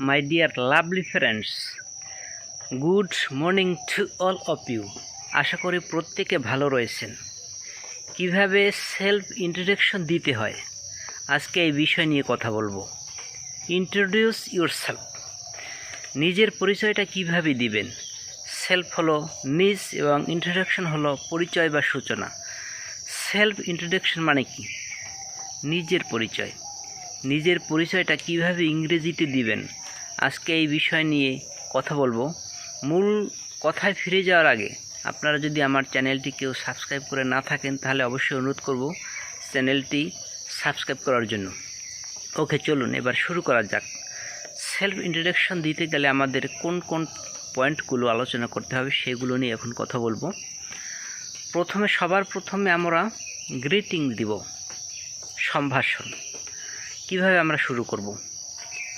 My dear lovely friends, good morning to all of you. আশা করি প্রত্যেকে ভালো রয়েছেন। কিভাবে সেলফ ইন্ট্রোডাকশন দিতে হয় আজকে এই বিষয় নিয়ে কথা বলবো। ইন্ট্রোডিউস ইউরসেলফ, নিজের পরিচয়টা কিভাবে দিবেন। সেলফ হলো নিজ এবং ইন্ট্রোডাকশন হলো পরিচয় বা সূচনা। সেলফ ইন্ট্রোডাকশন মানে কি? নিজের পরিচয়। নিজের পরিচয়টা কিভাবে ইংরেজিতে দিবেন আজকে এই বিষয় নিয়ে কথা বলবো। মূল কথায় ফিরে যাওয়ার আগে আপনারা যদি আমার চ্যানেলটি কেউ সাবস্ক্রাইব করে না থাকেন তাহলে অবশ্যই অনুরোধ করব চ্যানেলটি সাবস্ক্রাইব করার জন্য। ওকে, চলুন এবার শুরু করা যাক। সেলফ ইন্ট্রোডাকশন দিতে গেলে আমাদের কোন কোন পয়েন্টগুলো আলোচনা করতে হবে সেগুলো নিয়ে এখন কথা বলবো। সবার প্রথমে আমরা গ্রিটিং দিব, সম্ভাষণ। কিভাবে আমরা শুরু করব?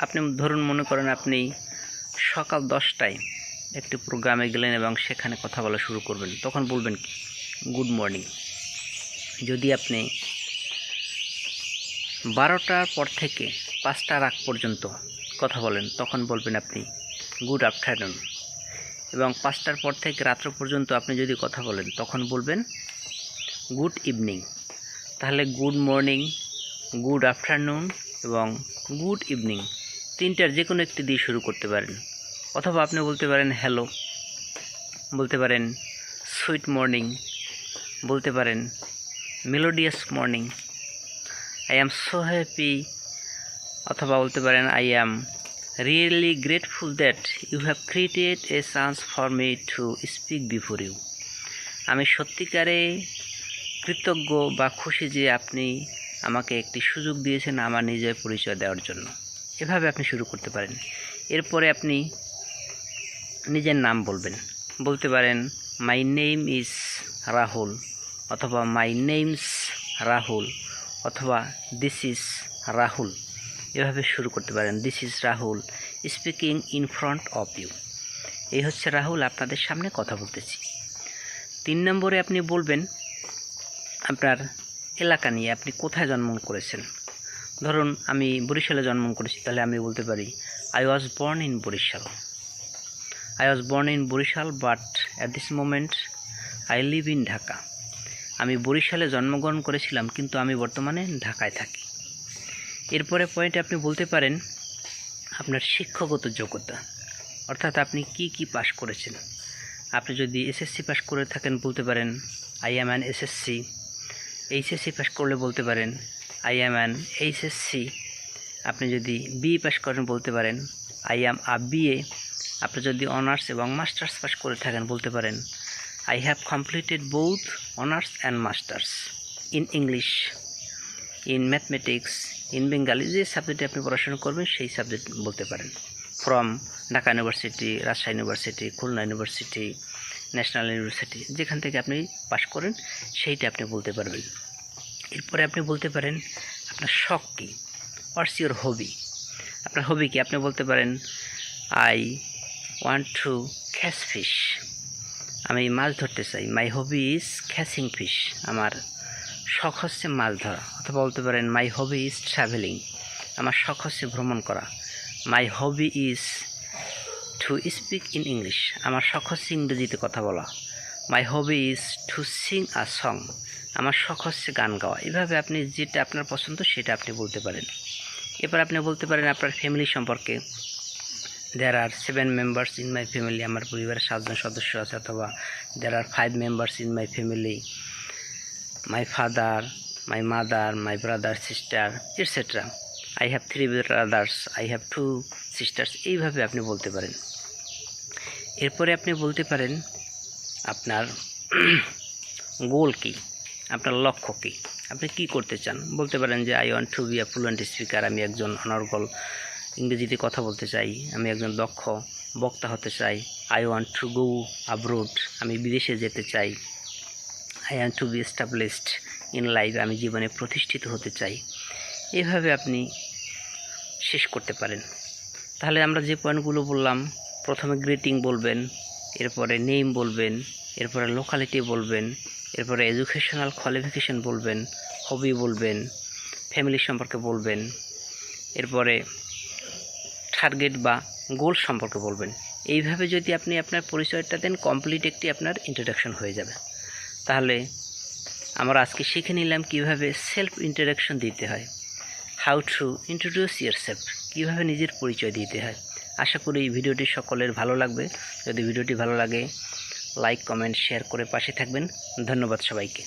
আপনি ধরুন মনে করেন আপনি সকাল 10টায় একটি প্রোগ্রামে গেলেন এবং সেখানে কথা বলা শুরু করবেন, তখন বলবেন কি? Good morning. যদি আপনি 12টার পর থেকে 5টার আগ পর্যন্ত কথা বলেন তখন বলবেন আপনি গুড আফটারনুন। এবং 5টার পর থেকে রাত্র পর্যন্ত আপনি যদি কথা বলেন তখন বলবেন গুড ইভিনিং। তাহলে গুড মর্নিং, গুড আফটারনুন এবং গুড ইভিনিং তিনটার যে কোনো একটি দিয়ে শুরু করতে পারেন। অথবা আপনি বলতে পারেন হ্যালো, বলতে পারেন সুইট মর্নিং, বলতে পারেন melodious morning, I am so happy, অথবা বলতে পারেন I am really grateful that you have created a chance for me to speak before you. আমি সত্যিকারে কৃতজ্ঞ বা খুশি যে আপনি আমাকে একটি সুযোগ দিয়েছেন আমার নিজের পরিচয় দেওয়ার জন্য। এভাবে আপনি শুরু করতে পারেন। এরপরে আপনি নিজের নাম বলবেন, বলতে পারেন মাই নেম ইজ রাহুল, অথবা মাই নেমস রাহুল, অথবা দিস ইজ রাহুল। এভাবে শুরু করতে পারেন। This is Rahul speaking in front of you. এই হচ্ছে রাহুল, আপনাদের সামনে কথা বলতেছি। 3 নম্বরে আপনি বলবেন আপনার এলাকা নিয়ে, আপনি কোথায় জন্মগ্রহণ করেছেন। ধরুন আমি বরিশালে জন্মগ্রহণ করেছি, তাহলে আমি বলতে পারি I was born in Barishal. I was born in Barishal but at this moment I live in Dhaka. আমি বরিশালে জন্মগ্রহণ করেছিলাম কিন্তু আমি বর্তমানে ঢাকায় থাকি। এরপরে পয়েন্টে আপনি বলতে পারেন আপনার শিক্ষাগত যোগ্যতা, অর্থাৎ আপনি কি পাস করেছেন। আপনি যদি এসএসসি পাস করে থাকেন বলতে পারেন I am an SSC. HSC pass করলে বলতে পারেন আই অ্যাম অ্যান এইচএসসি। আপনি যদি বিএ পাস করেন বলতে পারেন আই অ্যাম আ বিএ। আপনি যদি অনার্স এবং মাস্টার্স পাস করে থাকেন বলতে পারেন I have completed both honours and masters in English, in mathematics, in Bengali. যে সাবজেক্টে আপনি পড়াশোনা করবেন সেই সাবজেক্ট বলতে পারেন। From Dhaka university, Rajshahi university, Khulna university, national university, যেখান থেকে আপনি পাস করেন সেইটা আপনি বলতে পারবেন। এরপরে আপনি বলতে পারেন আপনার শখ কী, হোয়াটস ইউর হবি। আপনার হবি কি? আপনি বলতে পারেন I want to catch fish. আমি মাছ ধরতে চাই। মাই হবি ইজ ক্যাচিং ফিশ। আমার শখ হচ্ছে মাছ ধরা। অথবা বলতে পারেন মাই হবি ইজ ট্রাভেলিং। আমার শখ হচ্ছে ভ্রমণ করা। My hobby is to speak in English. আমার শখ হচ্ছে ইংরেজিতে কথা বলা। My hobby is to sing a song. আমার শখ হচ্ছে গান গাওয়া। এভাবে আপনি যেটা আপনার পছন্দ সেটা আপনি বলতে পারেন। এরপর আপনি বলতে পারেন আপনার ফ্যামিলি সম্পর্কে। দেয়ার আর 7 মেম্বার্স ইন মাই ফ্যামিলি। আমার পরিবারের 7 জন সদস্য আছে। অথবা দেয়ার আর 5 members in my family, my father, my mother, my brother, sister, etcetera. I have 3 brothers, I have 2 sisters. এইভাবে আপনি বলতে পারেন। এরপরে আপনি বলতে পারেন আপনার গোল কী, আপনার লক্ষ্য কী, আপনি কি করতে চান। বলতে পারেন যে I want to be a fluent speaker. আমি একজন অনর্গল ইংরেজিতে কথা বলতে চাই। আমি একজন দক্ষ বক্তা হতে চাই। I want to go abroad. আমি বিদেশে যেতে চাই। I want to be established in life. আমি জীবনে প্রতিষ্ঠিত হতে চাই। এভাবে আপনি শেষ করতে পারেন। তাহলে আমরা যে পয়েন্টগুলো বললাম, প্রথমে গ্রিটিং বলবেন, এরপরে নেম বলবেন, এরপরে লোকালিটি বলবেন, এরপরে এডুকেশনাল কোয়ালিফিকেশন বলবেন, হবি বলবেন, ফ্যামিলি সম্পর্কে বলবেন, এরপরে টার্গেট বা গোল সম্পর্কে বলবেন। এইভাবে যদি আপনি আপনার পরিচয়টা দেন, কমপ্লিট একটি আপনার ইন্ট্রোডাকশন হয়ে যাবে। তাহলে আমরা আজকে শিখে নিলাম কিভাবে সেলফ ইন্ট্রোডাকশন দিতে হয়, হাউ টু ইন্ট্রোডিউস ইয়ারসেলফ, কীভাবে নিজের পরিচয় দিতে হয়। আশা করি ভিডিওটি সকলের ভালো লাগবে। যদি ভিডিওটি ভালো লাগে লাইক, কমেন্ট, শেয়ার করে পাশে থাকবেন। ধন্যবাদ সবাইকে।